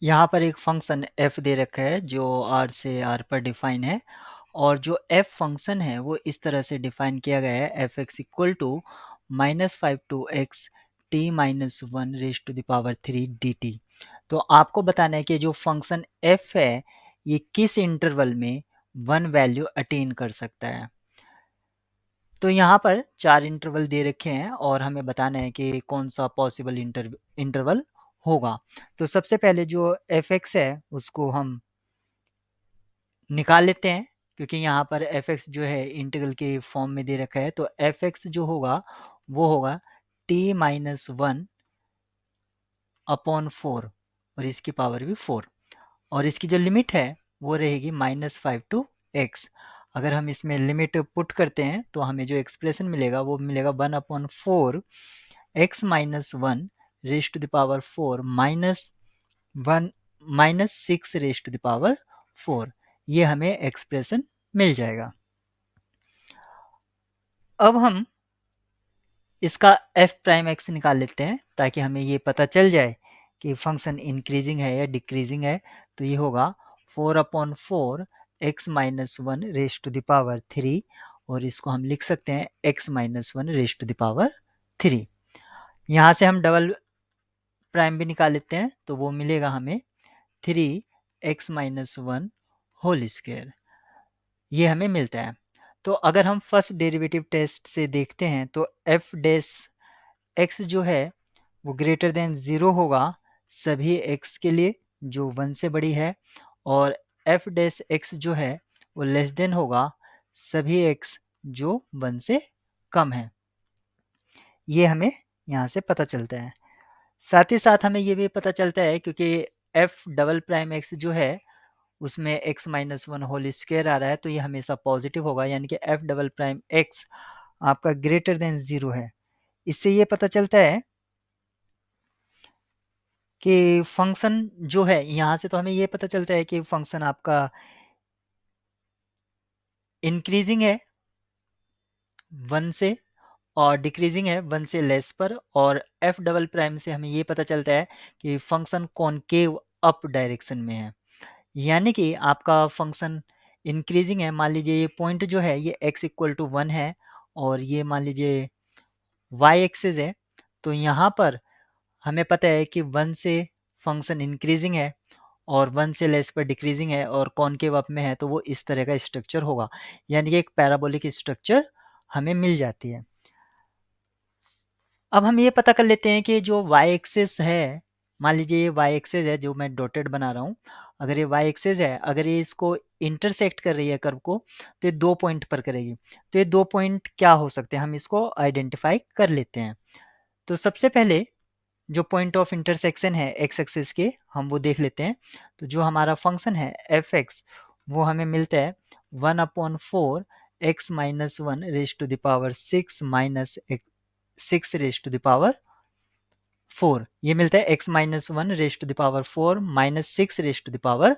यहाँ पर एक फंक्शन f दे रखा है जो r से r पर डिफाइन है और जो f फंक्शन है वो इस तरह से डिफाइन किया गया है F X equal to -5 to X T minus one raise to the power 3 D T. तो आपको बताना है कि जो फंक्शन f है ये किस इंटरवल में वन वैल्यू अटेन कर सकता है। तो यहाँ पर चार इंटरवल दे रखे हैं और हमें बताना है कि कौन सा पॉसिबल इंटरवल होगा। तो सबसे पहले जो एफ एक्स है उसको हम निकाल लेते हैं क्योंकि यहाँ पर एफ एक्स जो है इंटीग्रल के फॉर्म में दे रखा है। तो एफ एक्स जो होगा वो होगा T minus one upon four और इसकी पावर भी फोर और इसकी जो लिमिट है वो रहेगी -5 टू x। अगर हम इसमें लिमिट पुट करते हैं तो हमें जो एक्सप्रेशन मिलेगा वो मिलेगा 1/4 x minus one raise to the power 4 minus one minus 6 raise to the power 4। ये हमें एक्सप्रेशन मिल जाएगा। अब हम इसका f प्राइम x निकाल लेते हैं ताकि हमें ये पता चल जाए कि फंक्शन इंक्रीजिंग है या डिक्रीजिंग है। तो ये होगा 4/4 x minus one raise to the power 3 और इसको हम लिख सकते हैं x minus one raise to the power 3। यहाँ से हम डबल प्राइम भी निकाल लेते हैं तो वो मिलेगा हमें 3x minus one whole square. ये हमें मिलता है। तो अगर हम फर्स्ट डेरिवेटिव टेस्ट से देखते हैं तो f डैश x जो है वो ग्रेटर देन 0 होगा सभी x के लिए जो 1 से बड़ी है और f डैश x जो है वो लेस देन होगा सभी x जो 1 से कम है। ये हमें यहाँ से पता चलता है। साथ ही साथ हमें ये भी पता चलता है क्योंकि f डबल प्राइम x जो है उसमें x minus one whole square आ रहा है तो ये हमेशा पॉजिटिव होगा यानी कि f डबल प्राइम x आपका ग्रेटर देन 0 है। इससे ये पता चलता है कि फंक्शन जो है यहाँ से तो हमें ये पता चलता है कि फंक्शन आपका इंक्रीजिंग है 1 से और डिक्रीजिंग है 1 से लेस पर और f डबल प्राइम से हमें ये पता चलता है कि फंक्शन कॉनकेव अप डायरेक्शन में है यानी कि आपका फंक्शन इंक्रीजिंग है। मान लीजिए ये पॉइंट जो है ये x इक्वल टू 1 है और ये मान लीजिए y एक्सिस है। तो यहाँ पर हमें पता है कि 1 से फंक्शन इंक्रीजिंग है और 1 से लेस पर डिक्रीजिंग है और कॉनकेव अप में है तो वो इस तरह का स्ट्रक्चर होगा यानी कि एक पैराबोलिक स्ट्रक्चर हमें मिल जाती है। अब हम ये पता कर लेते हैं कि जो y एक्सिस है मान लीजिए ये y एक्सिस है जो मैं डॉटेड बना रहा हूँ। अगर ये y एक्सिस है अगर ये इसको इंटरसेक्ट कर रही है कर्व को तो ये 2 पॉइंट पर करेगी। तो ये 2 पॉइंट क्या हो सकते हैं हम इसको आइडेंटिफाई कर लेते हैं। तो सबसे पहले जो पॉइंट ऑफ इंटरसेक्शन है x एक्सिस के हम वो देख लेते हैं। तो जो हमारा फंक्शन है एफ एक्स वो हमें मिलता है 1/4 x minus one raise to the power 6 minus 6 raise to the power 4। ये मिलता है x minus one raise to the power 4 minus 6 raise to the power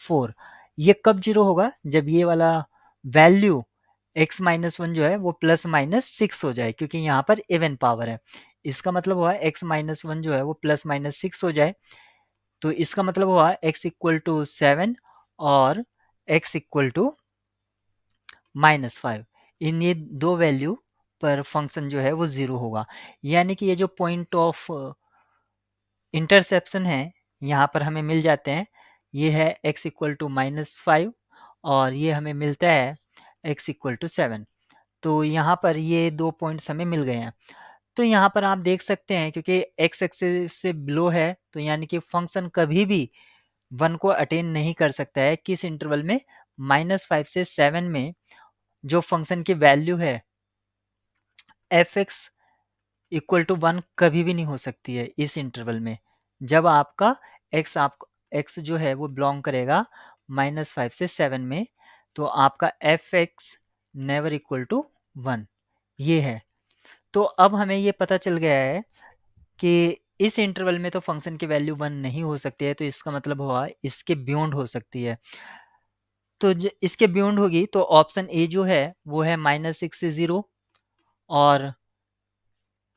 4। ये कब जीरो होगा जब ये वाला वैल्यू x माइनस वन जो है वो प्लस माइनस 6 हो जाए क्योंकि यहाँ पर इवन पावर है। इसका मतलब हुआ x माइनस वन जो है वो प्लस माइनस 6 हो जाए तो इसका मतलब हुआ x इक्वल टू 7 और x इक्वल टू -5। इन ये दो वैल्यू पर फंक्शन जो है वो जीरो होगा यानी कि ये जो पॉइंट ऑफ इंटरसेप्शन है यहाँ पर हमें मिल जाते हैं। ये है x इक्वल टू -5 और ये हमें मिलता है x इक्वल टू 7। तो यहाँ पर ये दो पॉइंट्स हमें मिल गए हैं। तो यहाँ पर आप देख सकते हैं क्योंकि x एक्सिस से बिलो है तो यानी कि फंक्शन कभी भी 1 को अटेन नहीं कर सकता है। किस इंटरवल में -5 से 7 में जो फंक्शन की वैल्यू है एफ एक्स इक्वल टू 1 कभी भी नहीं हो सकती है इस इंटरवल में। जब आपका x जो है वो बिलोंग करेगा -5 से 7 में तो आपका F X never equal to 1 ये है। तो अब हमें ये पता चल गया है कि इस इंटरवल में तो फंक्शन की वैल्यू 1 नहीं हो सकती है तो इसका मतलब हुआ इसके बियॉन्ड हो सकती है। तो इसके बियॉन्ड होगी तो ऑप्शन ए जो है वो है -6 से 0 और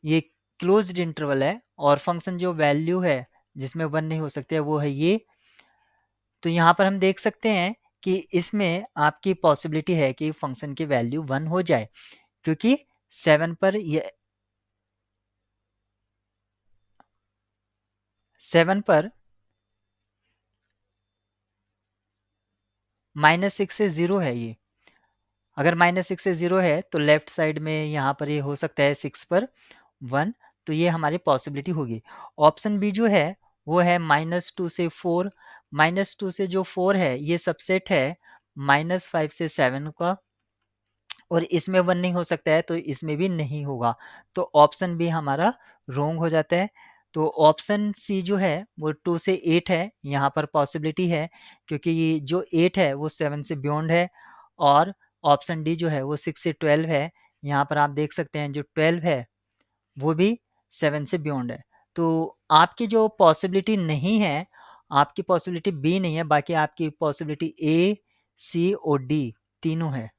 ये क्लोज्ड इंटरवल है और फंक्शन जो वैल्यू है जिसमें 1 नहीं हो सकते, वो है ये। तो यहाँ पर हम देख सकते हैं कि इसमें आपकी पॉसिबिलिटी है कि फंक्शन की वैल्यू 1 हो जाए, क्योंकि 7 पर ये 7 पर -6 से 0 है ये। अगर -6 से 0 है तो लेफ्ट साइड में यहाँ पर ये हो सकता है 6 पर 1, तो ये हमारी पॉसिबिलिटी होगी। ऑप्शन बी जो है वो है -2 से 4। -2 से जो 4 है ये सबसेट है -5 से 7 का, और इसमें 1 नहीं हो सकता है तो इसमें भी नहीं होगा, तो ऑप्शन बी हमारा रोंग हो जाता है। तो ऑप्शन सी जो है वो 2 से 8 है, यहाँ पर पॉसिबिलिटी है, क्योंकि ये जो 8 है वो 7 से बियॉन्ड है, और ऑप्शन डी जो है वो 6 से 12 है। यहाँ पर आप देख सकते हैं जो 12 है वो भी 7 से बियॉन्ड है। तो आपकी जो पॉसिबिलिटी नहीं है, आपकी पॉसिबिलिटी बी नहीं है, बाकी आपकी पॉसिबिलिटी ए, सी और डी तीनों है।